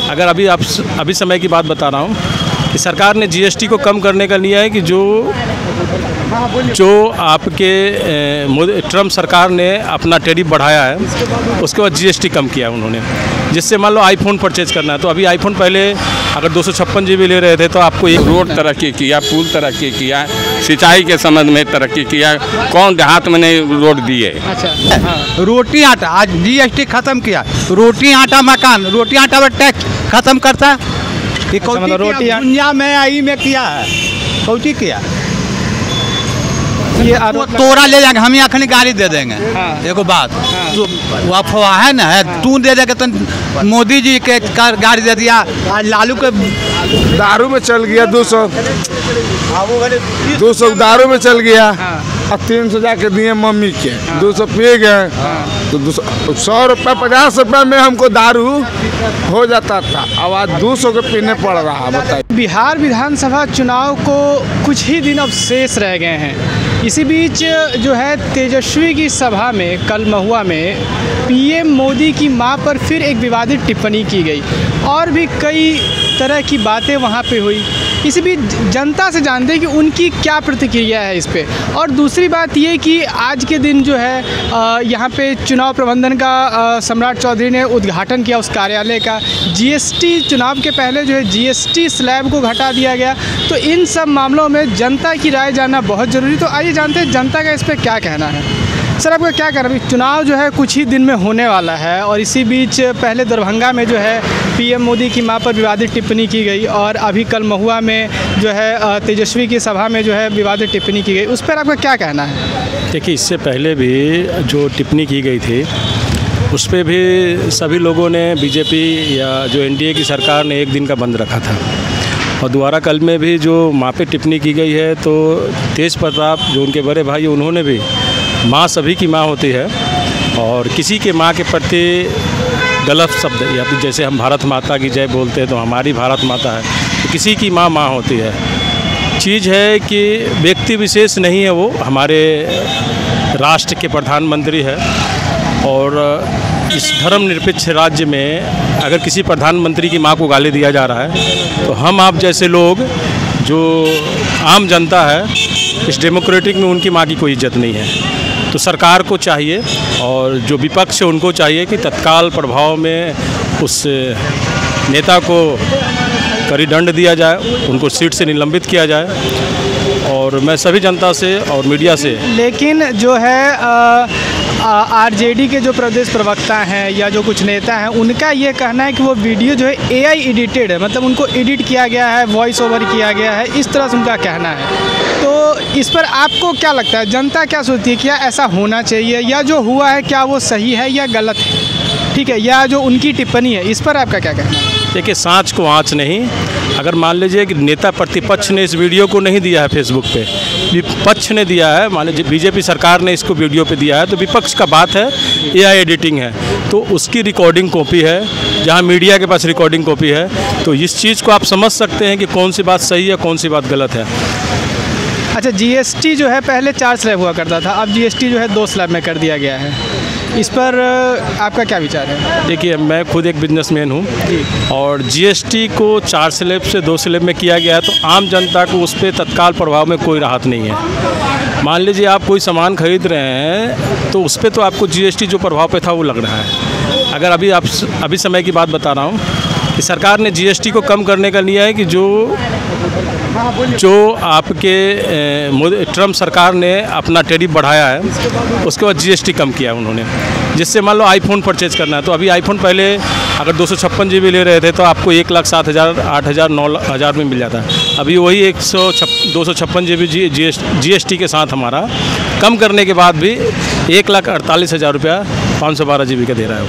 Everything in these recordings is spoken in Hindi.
अगर अभी समय की बात बता रहा हूँ कि सरकार ने जीएसटी को कम करने का लिया है कि जो आपके ट्रम्प सरकार ने अपना टैरिफ बढ़ाया है उसके बाद जीएसटी कम किया उन्होंने, जिससे मान लो आईफोन परचेज करना है तो अभी आईफोन पहले अगर 256 GB ले रहे थे तो आपको एक रोड तरक्की किया, पुल तरक्की किया, सिंचाई के संबंध में तरक्की किया, कौन देहात में नहीं रोड दिए। अच्छा हाँ। रोटी आटा आज जीएसटी खत्म किया, रोटी आटा मकान, रोटी आटा पर टैक्स खत्म करता है। मतलब रोटी दुनिया में आई में किया है, कौटी किया ये तोरा ले जाएंगे, हम यहाँ गाड़ी दे देंगे। हाँ। एगो बात तो वो अफवाह है ना, है तू दे देगा तो मोदी जी के गाड़ी दे दिया, आज लालू के दारू में चल गया 200 दारू में चल गया। हाँ। और 300 जाके दिए मम्मी के। हाँ। 200 पी गए। हाँ। तो 100 रुपये 50 रुपये में हमको दारू हो जाता था, अब आज 200 के पीने पड़ रहा। बताइए, बिहार विधानसभा चुनाव को कुछ ही दिन अब शेष रह गए हैं। इसी बीच जो है तेजस्वी की सभा में कल महुआ में पीएम मोदी की मां पर फिर एक विवादित टिप्पणी की गई और भी कई तरह की बातें वहां पे हुई। इसी बीच जनता से जानते हैं कि उनकी क्या प्रतिक्रिया है इस पे। और दूसरी बात ये कि आज के दिन जो है यहाँ पे चुनाव प्रबंधन का सम्राट चौधरी ने उद्घाटन किया उस कार्यालय का। जीएसटी चुनाव के पहले जो है जीएसटी स्लैब को घटा दिया गया। तो इन सब मामलों में जनता की राय जानना बहुत ज़रूरी। तो आइए जानते हैं जनता का इस पर क्या कहना है। सर आपका क्या कहना है? चुनाव जो है कुछ ही दिन में होने वाला है और इसी बीच पहले दरभंगा में जो है पीएम मोदी की मां पर विवादित टिप्पणी की गई और अभी कल महुआ में जो है तेजस्वी की सभा में जो है विवादित टिप्पणी की गई, उस पर आपका क्या कहना है? देखिए, इससे पहले भी जो टिप्पणी की गई थी उस पर भी सभी लोगों ने, बीजेपी या जो एनडीए की सरकार ने एक दिन का बंद रखा था। और दोबारा कल में भी जो माँ पे टिप्पणी की गई है तो तेज प्रताप जो उनके बड़े भाई उन्होंने भी, माँ सभी की माँ होती है और किसी के माँ के प्रति गलत शब्द या फिर जैसे हम भारत माता की जय बोलते हैं तो हमारी भारत माता है, तो किसी की माँ माँ होती है। चीज़ है कि व्यक्ति विशेष नहीं है, वो हमारे राष्ट्र के प्रधानमंत्री है और इस धर्मनिरपेक्ष राज्य में अगर किसी प्रधानमंत्री की माँ को गाली दिया जा रहा है तो हम आप जैसे लोग जो आम जनता है इस डेमोक्रेटिक में उनकी माँ की कोई इज्जत नहीं है। तो सरकार को चाहिए और जो विपक्ष है उनको चाहिए कि तत्काल प्रभाव में उस नेता को कड़ी दंड दिया जाए, उनको सीट से निलंबित किया जाए। और मैं सभी जनता से और मीडिया से, लेकिन जो है आरजेडी के जो प्रदेश प्रवक्ता हैं या जो कुछ नेता हैं उनका ये कहना है कि वो वीडियो जो है एआई एडिटेड है, मतलब उनको एडिट किया गया है, वॉइस ओवर किया गया है, इस तरह से उनका कहना है। तो इस पर आपको क्या लगता है, जनता क्या सोचती है, क्या ऐसा होना चाहिए या जो हुआ है क्या वो सही है या गलत है? ठीक है, या जो उनकी टिप्पणी है इस पर आपका क्या कहना है? देखिए, सांच को आँच नहीं। अगर मान लीजिए कि नेता प्रतिपक्ष ने इस वीडियो को नहीं दिया है फेसबुक पे, विपक्ष ने दिया है, मान लीजिए बीजेपी सरकार ने इसको वीडियो पे दिया है तो विपक्ष का बात है, एआई एडिटिंग है तो उसकी रिकॉर्डिंग कॉपी है, जहां मीडिया के पास रिकॉर्डिंग कॉपी है। तो इस चीज़ को आप समझ सकते हैं कि कौन सी बात सही है, कौन सी बात गलत है। अच्छा, जीएसटी जो है पहले 4 स्लैब हुआ करता था, अब जीएसटी जो है 2 स्लैब में कर दिया गया है, इस पर आपका क्या विचार है? देखिए, मैं खुद एक बिजनेसमैन हूँ और जीएसटी को 4 स्लैब से 2 स्लैब में किया गया है तो आम जनता को उस पर तत्काल प्रभाव में कोई राहत नहीं है। मान लीजिए आप कोई सामान खरीद रहे हैं तो उस पर तो आपको जीएसटी जो प्रभाव पे था वो लग रहा है। अगर अभी समय की बात बता रहा हूँ कि सरकार ने जीएसटी को कम करने का लिया है कि जो आपके ट्रम्प सरकार ने अपना टैरिफ बढ़ाया है उसके बाद जीएसटी कम किया उन्होंने, जिससे मान लो आईफोन परचेज करना है तो अभी आईफोन पहले अगर 256 GB ले रहे थे तो आपको 1,07,000, 8,000, 9,000 में मिल जाता है। अभी वही 256 GB जीएसटी के साथ हमारा कम करने के बाद भी 1,48,000 रुपया 512 GB का दे रहा है।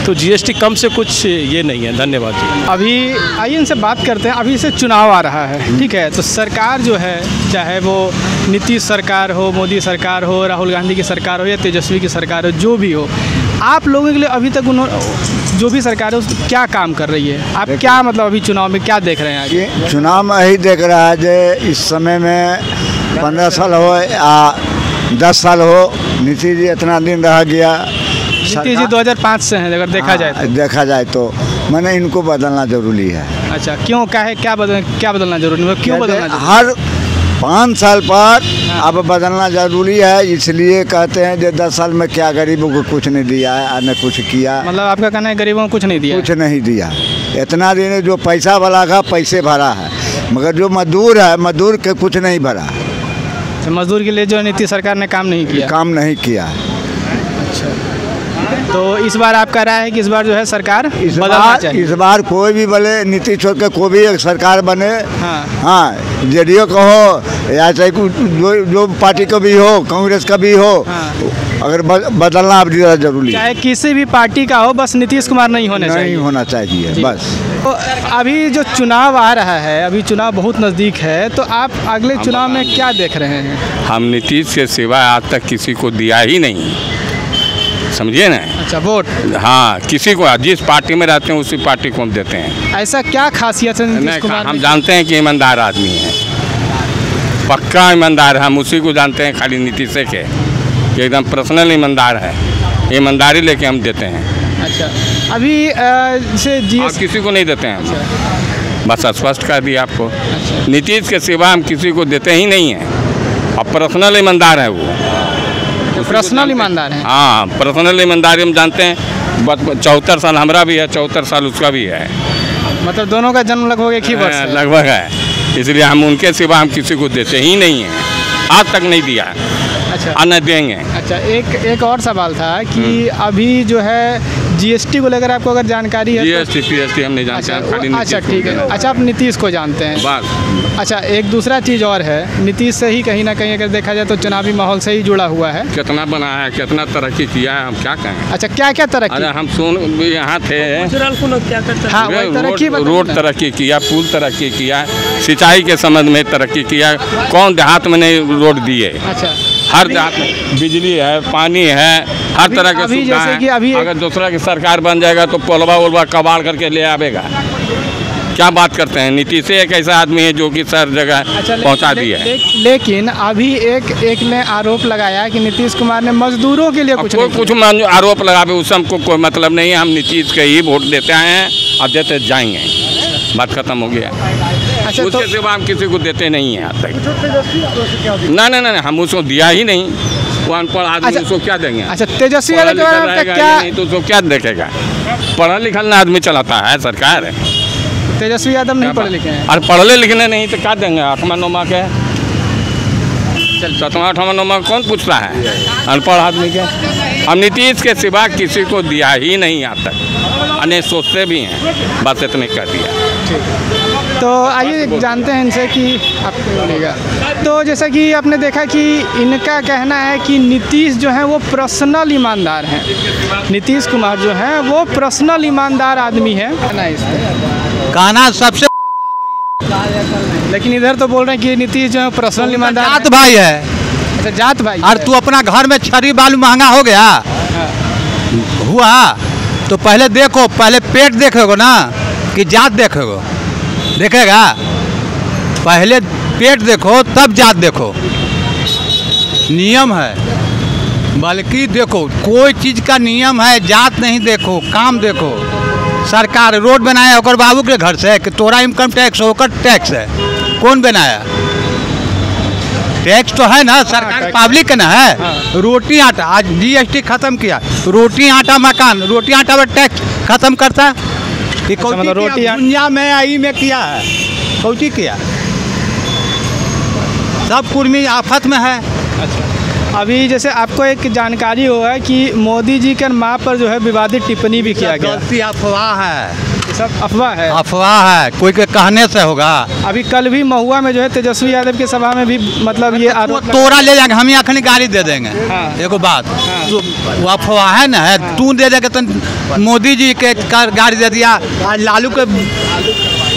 तो जीएसटी कम से कुछ ये नहीं है। धन्यवाद जी। अभी आइए इनसे बात करते हैं। अभी से चुनाव आ रहा है, ठीक है, तो सरकार जो है, चाहे वो नीतीश सरकार हो, मोदी सरकार हो, राहुल गांधी की सरकार हो या तेजस्वी की सरकार हो, जो भी हो, आप लोगों के लिए अभी तक जो भी सरकार है उसको क्या काम कर रही है? आप क्या मतलब अभी चुनाव में क्या देख रहे हैं? आगे चुनाव में यही देख रहा है जो इस समय में 15 साल हो या 10 साल हो, नीतीश जी इतना दिन रह गया। नीतीश जी 2005 से हैं अगर देखा जाए तो मैंने इनको बदलना जरूरी है। अच्छा, क्यों, क्या बदलना जरूरी है, क्यों बदलना जरूरी? हर 5 साल पर अब बदलना जरूरी है, इसलिए कहते हैं जो 10 साल में क्या गरीबों को कुछ नहीं दिया है, न कुछ किया। मतलब आपका कहना है गरीबों को कुछ नहीं दिया? कुछ नहीं दिया। इतना दिन जो पैसा वाला का पैसे भरा है, मगर जो मजदूर है, मजदूर के कुछ नहीं भरा। मजदूर के लिए जो नीतीश सरकार ने काम नहीं किया? काम नहीं किया। अच्छा, तो इस बार आपका राय है कि इस बार जो है सरकार बदलना चाहिए? इस बार कोई भी भले नीतीश छोड़ के कोई भी एक सरकार बने। हाँ, जेडीयू का हो या चाहे जो पार्टी का भी हो, कांग्रेस का भी हो, अगर बदलना अब जरूरी है। चाहे किसी भी पार्टी का हो, बस नीतीश कुमार नहीं होना चाहिए बस। तो अभी जो चुनाव आ रहा है, अभी चुनाव बहुत नज़दीक है, तो आप अगले चुनाव में क्या देख रहे हैं? हम नीतीश के सिवा आज तक किसी को दिया ही नहीं, समझिए ना। अच्छा, वोट? हाँ, किसी को, जिस पार्टी में रहते हैं उसी पार्टी को हम देते हैं। ऐसा क्या खासियत है नीतीश कुमार? हम जानते हैं कि ईमानदार आदमी है, पक्का ईमानदार है, हम उसी को जानते हैं खाली नीतीश के, एकदम पर्सनल ईमानदार है, ईमानदारी लेके हम देते हैं। अच्छा, अभी से आप किसी को नहीं देते हैं। अच्छा। बस स्पष्ट कर दिया आपको। अच्छा। नीतीश के सिवा हम किसी को देते ही नहीं हैं, और पर्सनल ईमानदार है वो। पर्सनल ईमानदार है? हाँ, पर्सनल ईमानदारी हम जानते हैं। 74 साल हमारा भी है, 74 साल उसका भी है। मतलब दोनों का जन्म लगभग एक ही वर्ष है? लगभग है, इसलिए हम उनके सिवा हम किसी को देते ही नहीं हैं, आज तक नहीं दिया। अच्छा, न देंगे। अच्छा, एक और सवाल था कि अभी जो है जीएसटी को लेकर आपको अगर जानकारी है? जीएसटी पीएसटी हम नहीं जानते हैं, खाली नीतीश। अच्छा, ठीक है। अच्छा, आप नीतीश को जानते हैं बस। अच्छा, एक दूसरा चीज़ और है, नीतीश से ही कहीं ना कहीं अगर देखा जाए तो चुनावी माहौल से ही जुड़ा हुआ है। कितना बनाया है, कितना तरक्की किया है, हम क्या कहें। अच्छा, क्या क्या तरक्की? अरे हम यहाँ थे, हाँ, रोड तरक्की किया, पुल तरक्की किया, सिंचाई के संबंध में तरक्की किया। कौन देहात में नहीं रोड दिए? अच्छा, हर देहात में बिजली है, पानी है, हर तरह के सुविधा है। अगर दूसरा की सरकार बन जाएगा तो पोलवा वोलवा कबाड़ करके ले आवेगा। क्या बात करते हैं? नीतीश एक ऐसा आदमी है जो कि सर जगह पहुंचा दिया है। लेकिन अभी एक ने आरोप लगाया कि नीतीश कुमार ने मजदूरों के लिए कुछ आरोप लगावे, उससे हमको कोई मतलब नहीं है। हम नीतीश के ही वोट देते हैं और देते जाएंगे, बात खत्म हो गया। अच्छा, उसके सिवा हम किसी को देते नहीं हैं आज तक। ना, हम उसको दिया ही नहीं। वो अनपढ़ आदमी उसको क्या देंगे? अच्छा, तेजस्वी यादव क्या नहीं तो उसको क्या देखेगा? पढ़ा लिखा आदमी चलाता है सरकार। तेजस्वी यादव नहीं पढ़े लिखे हैं? अरे पढ़ले लिखने नहीं तो क्या देंगे? 8वां 9वां के, 7वां 8वां 9वां कौन पूछता है अनपढ़ आदमी के? हम नीतीश के सिवा किसी को दिया ही नहीं आज तक, अने सोचते भी हैं, बस इतने कर दिया। तो आइए जानते हैं इनसे कि आपको बोलेगा। तो जैसा कि आपने देखा कि इनका कहना है कि नीतीश जो है वो पर्सनल ईमानदार हैं, नीतीश कुमार जो है वो पर्सनल ईमानदार आदमी है। कहना सबसे, लेकिन इधर तो बोल रहे हैं कि नीतीश जो है पर्सनल ईमानदार जात भाई है। अच्छा, जात भाई। और तू अपना घर में छड़ी बालू महंगा हो गया हुआ तो पहले देखो, पहले पेट देखोगे ना कि जात देखोगे? देखेगा, पहले पेट देखो तब जात देखो, नियम है। बल्कि देखो, कोई चीज़ का नियम है, जात नहीं देखो, काम देखो। सरकार रोड बनाया होकर बाबू के घर से कि तोरा इनकम टैक्स होकर टैक्स है, कौन बनाया? टैक्स तो है ना, सरकार पब्लिक ना है। रोटी आटा, आज जीएसटी खत्म किया, रोटी आटा मकान, रोटी आटा पर टैक्स खत्म करता। मतलब रोटी दुनिया में आई में किया है, कौची किया? सब कुर्मी आफत में है। अच्छा, अभी जैसे आपको एक जानकारी होगा कि मोदी जी के माँ पर जो है विवादित टिप्पणी भी किया गया। गलती अफवाह है, सब अफवाह है। अफवाह है, कोई के कहने से होगा। अभी कल भी महुआ में जो है तेजस्वी यादव की सभा में भी मतलब ये आरोप तोरा ले जाएंगे, हम ही अखनी गाड़ी दे देंगे। हाँ। एगो बात, तो वो अफवाह है ना, है तू दे देगा तो मोदी जी के गाड़ी दे दिया, आज लालू के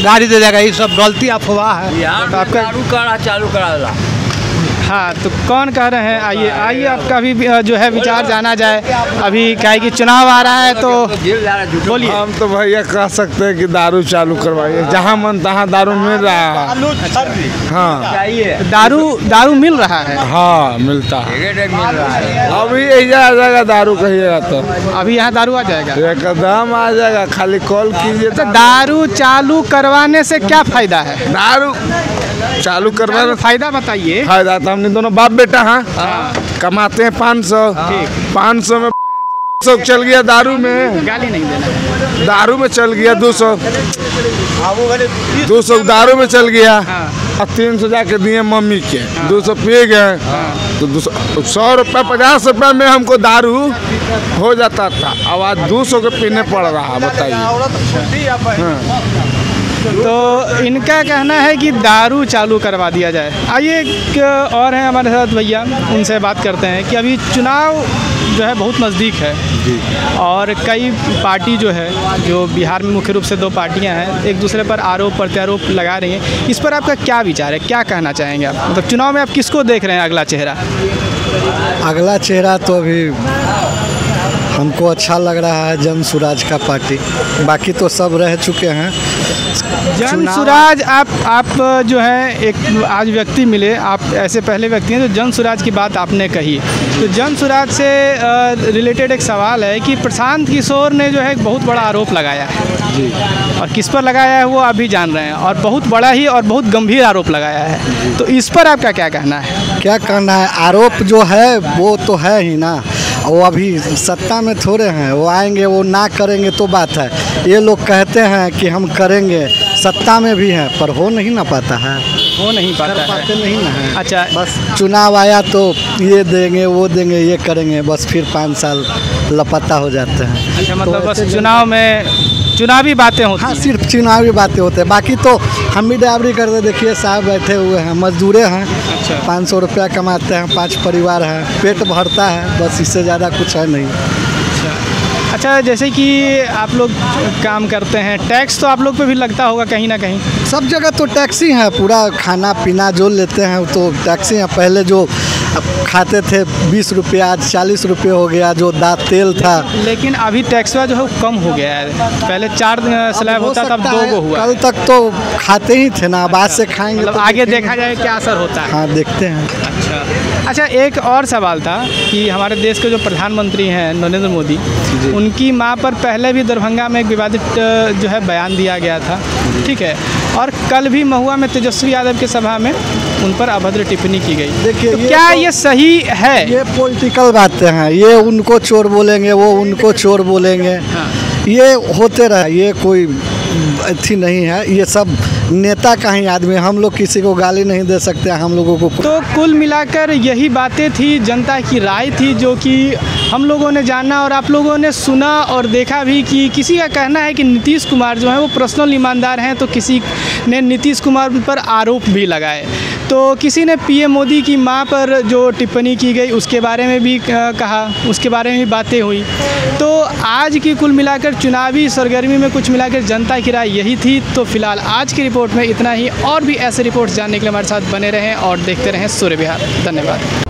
गाड़ी दे देगा, ये सब गलती अफवाह है। आपका चालू करा हाँ, तो कौन कह रहे हैं? आइए आपका भी जो है विचार जाना जाए। अभी क्या है कि चुनाव आ रहा है, तो बोलिए। हम तो भैया कह सकते हैं कि दारू चालू करवाइए, जहाँ मन तहाँ दारू मिल रहा है। हाँ, दारू मिल रहा है। हाँ, मिलता है। अभी यही आ जाएगा दारू, कहिएगा तो अभी यहाँ दारू आ जाएगा, एकदम आ जाएगा। खाली कॉल कीजिए। तो दारू चालू करवाने से क्या फायदा है? दारू चालू करवाने फायदा बताइए। फायदा तो हमने दोनों बाप बेटा हैं, कमाते हैं 500 में 200 चल गया दारू में। गाली नहीं देना। दारू में चल गया 200 दारू में चल गया। और 300 जाके दिए मम्मी के, 200 पी गए। तो 100 रुपये 50 रुपये में हमको दारू हो जाता था, अब आज 200 के पीने पड़ रहा। बताइए। तो इनका कहना है कि दारू चालू करवा दिया जाए। आइए एक और हैं हमारे साथ भैया, उनसे बात करते हैं कि अभी चुनाव जो है बहुत नज़दीक है और कई पार्टी जो है, जो बिहार में मुख्य रूप से 2 पार्टियां हैं, एक दूसरे पर आरोप प्रत्यारोप लगा रही हैं। इस पर आपका क्या विचार है, क्या कहना चाहेंगे आप? मतलब चुनाव में आप किसको देख रहे हैं अगला चेहरा? अगला चेहरा तो अभी हमको अच्छा लग रहा है जन सुराज का पार्टी, बाकी तो सब रह चुके हैं। जन सुराज, आप जो है एक आज व्यक्ति मिले, आप ऐसे पहले व्यक्ति हैं जो जन सुराज की बात आपने कही। तो जन सुराज से रिलेटेड एक सवाल है कि प्रशांत किशोर ने जो है एक बहुत बड़ा आरोप लगाया है जी, और किस पर लगाया है वो अभी जान रहे हैं, और बहुत बड़ा ही और बहुत गंभीर आरोप लगाया है। तो इस पर आपका क्या कहना है? क्या कहना है? आरोप जो है वो तो है ही ना, वो अभी सत्ता में थोड़े हैं, वो आएंगे वो ना करेंगे तो बात है। ये लोग कहते हैं कि हम करेंगे, सत्ता में भी हैं पर हो नहीं ना पाता है, हो नहीं पाते नहीं ना है। अच्छा, बस चुनाव आया तो ये देंगे वो देंगे ये करेंगे, बस फिर 5 साल लापता हो जाते हैं। अच्छा, मतलब बस चुनाव में चुनावी बातें होती हैं। हाँ, सिर्फ चुनावी बातें होते हैं, बाकी तो हम भी ड्राइवरी करते। देखिए साहब बैठे हुए हैं, मजदूरे हैं। अच्छा, 500 रुपया कमाते हैं, 5 परिवार हैं, पेट भरता है, बस इससे ज़्यादा कुछ है नहीं। अच्छा, जैसे कि आप लोग काम करते हैं, टैक्स तो आप लोग पे भी लगता होगा कहीं ना कहीं? सब जगह तो टैक्स ही है, पूरा खाना पीना जो लेते हैं तो टैक्स ही है। पहले जो खाते थे 20 रुपया, आज 40 रुपये हो गया, जो तेल था। लेकिन अभी टैक्सवा जो है वो कम हो गया है, पहले 4 स्लैब होता था, अब 2 हुआ। कल तक तो खाते ही थे ना, बाद से खाएंगे मतलब तो आगे देखा जाए क्या असर होता है। हाँ, देखते हैं। अच्छा, एक और सवाल था कि हमारे देश के जो प्रधानमंत्री हैं नरेंद्र मोदी, उनकी मां पर पहले भी दरभंगा में एक विवादित जो है बयान दिया गया था, ठीक है, और कल भी महुआ में तेजस्वी यादव के सभा में उन पर अभद्र टिप्पणी की गई। देखिए, तो क्या ये सही है? ये पॉलिटिकल बातें हैं, ये उनको चोर बोलेंगे, वो उनको चोर बोलेंगे। हाँ। ये होते रहे, ये कोई अच्छी नहीं है, ये सब नेता का ही आदमी, हम लोग किसी को गाली नहीं दे सकते, हम लोगों को। तो कुल मिलाकर यही बातें थी, जनता की राय थी, जो कि हम लोगों ने जाना और आप लोगों ने सुना और देखा भी कि किसी का कहना है कि नीतीश कुमार जो है वो पर्सनल ईमानदार हैं, तो किसी ने नीतीश कुमार पर आरोप भी लगाए। तो किसी ने पीएम मोदी की मां पर जो टिप्पणी की गई उसके बारे में भी कहा, उसके बारे में भी बातें हुई। तो आज की कुल मिलाकर चुनावी सरगर्मी में कुछ मिलाकर जनता की राय यही थी। तो फिलहाल आज की रिपोर्ट में इतना ही, और भी ऐसे रिपोर्ट्स जानने के लिए हमारे साथ बने रहें और देखते रहें सूर्य बिहार। धन्यवाद।